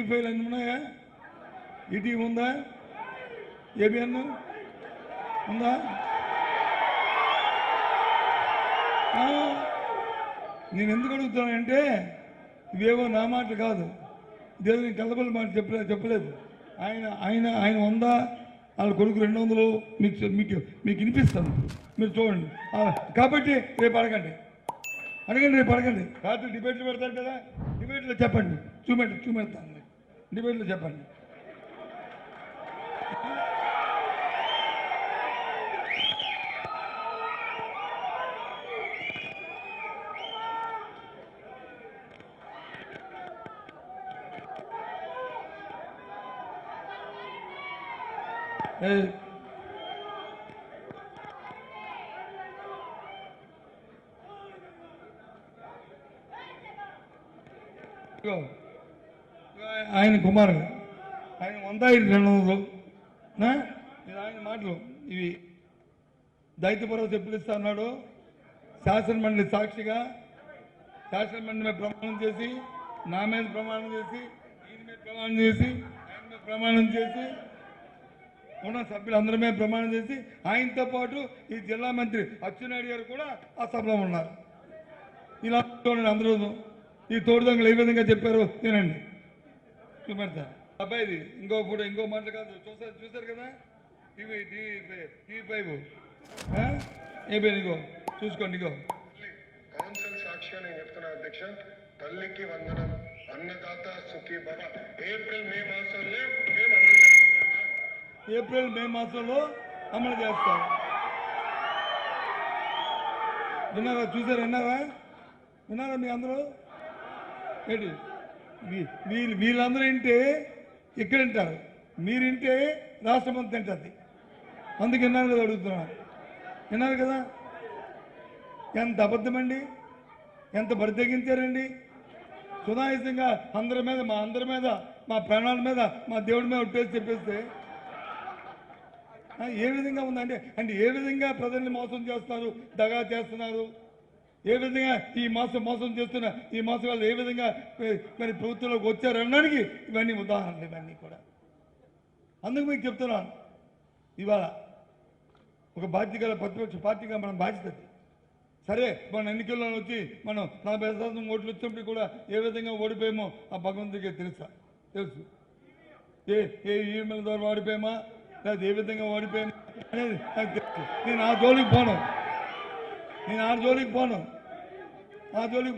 File అన్నీ ఉన్నాయా? ETV ఉందా? ఏబిఎన్ ఉందా? నేను ఎందుకు అడుగుతానంటే ఇవేవో నా మాటలు కాదు, దేవుని కలబల మాట చెప్పలేదు. ఆయన ఆయన ఆయన ఉందా, వాళ్ళ కొడుకు 200 మీకు మీకు మీకు వినిపిస్తాను, మీరు చూడండి. కాబట్టి రేపు అడగండి, రేపు అడగండి. రాత్రి డిబేట్లు పెడతారు కదా, డిబేట్లో చెప్పండి, చూపెడతాను, డిబేట్లో చెప్పండి. ఆయన కుమారుడు ఆయన 100 ఆయన మాటలు ఇవి. దళిత భరోసా ఎప్పుడు ఇస్తా అన్నాడు? శాసనమండలి సాక్షిగా శాసనమండలి మీద ప్రమాణం చేసి, నా మీద ప్రమాణం చేసి, ఈయన మీద ప్రమాణం చేసి, ఆయన మీద ప్రమాణం చేసి, ఉన్న సభ్యులందరి మీద ప్రమాణం చేసి, ఆయనతో పాటు ఈ జిల్లా మంత్రి అచ్చెన్నాయుడు గారు కూడా ఆ సభలో ఉన్నారు. ఇలా చూడండి, అందరూ ఈ తోడుదొంగలు ఏ విధంగా చెప్పారు తినండి, చూపెడతా. అబ్బాయిది ఇంకో ఫోటో, ఇంకో మాటలు కాదు, చూసారు కదా, టీవీ5 ఏ పేరు, ఇగో చూసుకోండి. ఇగో కౌన్సిల్ సాక్షిగా నేను చెప్తున్నా అధ్యక్ష, తల్లికి వందనం, అన్నదాత సుఖీ భవ. ఏప్రిల్ మే మాసంలో అమలు చేస్తాం. విన్నారా? చూసారు? విన్నారా మీ అందరూ? ఏంటి వీళ్ళందరూ వింటే ఇక్కడ వింటారు, మీరు వింటే రాష్ట్రం అంతా తింటుంది. అందుకు విన్నారు కదా, అడుగుతున్నారు. విన్నారు కదా? ఎంత అబద్ధమండి, ఎంత బరితెగించారండి. సునాయాసంగా అందరి మీద, మా ప్రాణాల మీద, మా దేవుడి మీద ఒట్టేసి చెప్పేస్తే ఏ విధంగా ఉందంటే, ఏ విధంగా ప్రజల్ని మోసం చేస్తున్నారు, దగా చేస్తున్నారు, ఏ విధంగా ఈ మోసం చేస్తున్న ఈ మాసం వాళ్ళు ఏ విధంగా మరి ప్రభుత్వంలోకి వచ్చారనడానికి ఇవన్నీ ఉదాహరణలు, ఇవన్నీ కూడా. అందుకు మీకు చెప్తున్నాను, ఇవాళ ఒక బాధ్యత గల ప్రతిపక్ష పార్టీగా మనం బాధ్యత. సరే, మన ఎన్నికల్లో వచ్చి మనం 40% ఓట్లు వచ్చినప్పుడు కూడా ఏ విధంగా ఓడిపోయామో ఆ భగవంతుడికి తెలుసు. ఏ ఈమెయిల్ ద్వారా ఓడిపోయామా, లేదా ఏ విధంగా ఓడిపోయామా అనేది నాకు తెలుసు. నేను ఆ జోలికి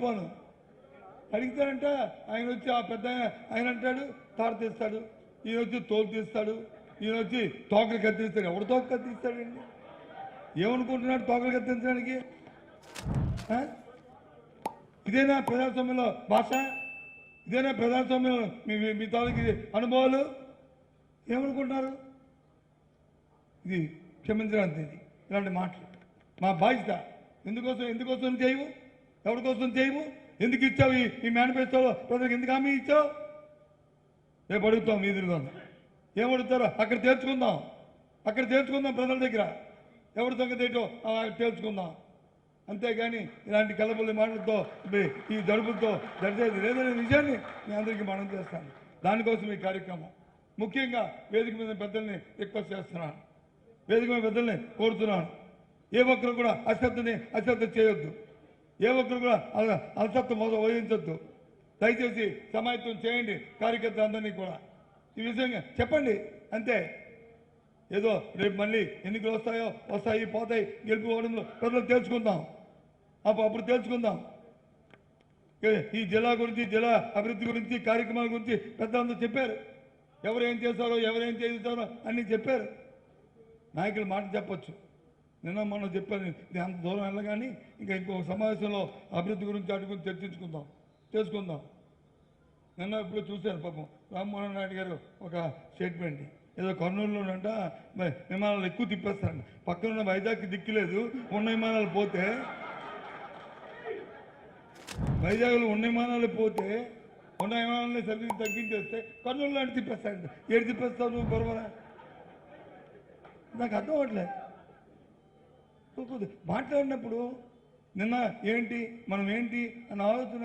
పోను. అడిగితారంట ఆయన వచ్చి, ఆ పెద్ద ఆయన అంటాడు తాడు తీస్తాడు, ఈయన వచ్చి తోలు తీస్తాడు, ఈయన వచ్చి తోకలు కత్తిరిస్తాడు. ఎవడు తోక కత్తిరిస్తాడండి? ఏమనుకుంటున్నాడు తోకలు కత్తిరించడానికి? ఇదేనా ప్రజాస్వామ్యంలో భాష? ఇదేనా ప్రజాస్వామ్యంలో మీ తాలూకి అనుభవాలు? ఏమనుకుంటున్నారు? ఇది క్షమించడానికి ఇది ఇలాంటి మాటలు మా బాధ్యత. ఎందుకోసం చేయవు? ఎవరి కోసం చేయవు? ఎందుకు ఇచ్చావు? ఈ మేనిఫెస్టోలో ప్రజలకు ఎందుకు హామీ ఇచ్చావు? రేపు అడుగుతాం వీధులుగా. ఏమడుగుతారో అక్కడ తేల్చుకుందాం, ప్రజల దగ్గర ఎవరి సంగతి ఏంటో తేల్చుకుందాం. అంతేగాని ఇలాంటి కలబుల్లి మాటలతో ఈ జడుపులతో జరిగేది లేదనే విషయాన్ని మీ అందరికీ మనం చేస్తాను. దానికోసం ఈ కార్యక్రమం. ముఖ్యంగా వేదిక మీద పెద్దల్ని రిక్వెస్ట్ చేస్తున్నాను, వేదిక మీద పెద్దల్ని కోరుతున్నాను. ఏ ఒక్కరు కూడా అశ్రద్ధ చేయొద్దు, ఏ ఒక్కరు కూడా అలసత్వం వహించొద్దు. దయచేసి సమాయత్తం చేయండి కార్యకర్తలందరినీ కూడా. ఈ విషయంగా చెప్పండి అంతే. ఏదో రేపు మళ్ళీ ఎన్నికలు వస్తాయి పోతాయి, గెలుపుకోవడంలో ప్రజలు తేల్చుకుందాం, అప్పుడు తేల్చుకుందాం. ఈ జిల్లా గురించి, జిల్లా అభివృద్ధి గురించి, కార్యక్రమాల గురించి పెద్దలందరూ చెప్పారు. ఎవరేం చేస్తారో, ఎవరేం చేస్తారో అన్నీ చెప్పారు. నాయకులు మాట చెప్పొచ్చు, నిన్న మనం చెప్పాను. అంత దూరం వెళ్ళగాని ఇంకా ఇంకొక సమావేశంలో అభివృద్ధి గురించి వాటి గురించి తెలుసుకుందాం. నిన్న ఇప్పుడు చూశాను, పాపం రామ్మోహన్ నాయుడు గారు ఒక స్టేట్మెంట్, ఏదో కర్నూలులోనంట విమానాలు ఎక్కువ తిప్పేస్తారంట. పక్కన ఉన్న వైజాగ్కి దిక్కులేదు, ఉన్న విమానాలు పోతే, వైజాగ్లో ఉన్న విమానాలు పోతే, ఉన్న విమానాలని సర్వీస్ తగ్గించేస్తే కర్నూలు లాంటి తిప్పేస్తారంట. ఏడు తిప్పేస్తావు నువ్వు బొరవరా? నాకు అర్థం అవ్వట్లేదు. మాట్లాడినప్పుడు నిన్న ఏంటి మనం ఏంటి అన్న ఆలోచన